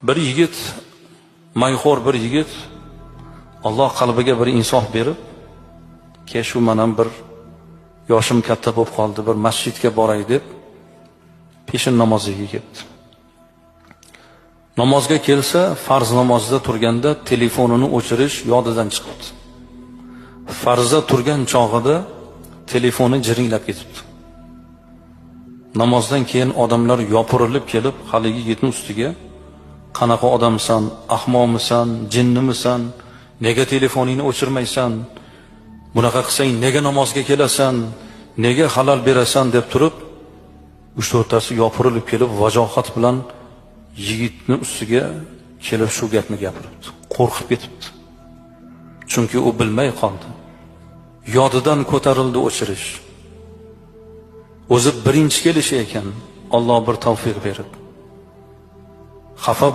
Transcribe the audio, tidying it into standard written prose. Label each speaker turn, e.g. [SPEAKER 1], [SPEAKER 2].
[SPEAKER 1] Bir yigit, mayxo'r bir yigit Alloh qalbiga bir insof berib, "Ke shu menam bir yoshim katta bo'lib qoldi, bir masjidga boray" deb peshin namoziga ketdi. Namozga kelsa, farz namozida turganda telefonini o'chirish yodidan chiqibdi. Farzda turgan chog'ida telefoni jiringlab ketibdi. Namozdan keyin odamlar yopirilib kelib, haligi yigitning ustiga "Qanaqa odamsan, ahmoqmisan, jinnimisan, nega telefoningni o'chirmaysan, bunaqa qilsang nega namozga kelasan, nega halol berasan" deb turib, 3-4tasi yopirilib kelib vajohat bilan yigitni ustiga kelib shu gapni gapiribdi. Qo'rqib ketibdi. Chunki u bilmay qoldi. Yodidan ko'tarildi o'chirish. O'zi birinchi kelishi ekan, Alloh bir tavfiq berib. Xafa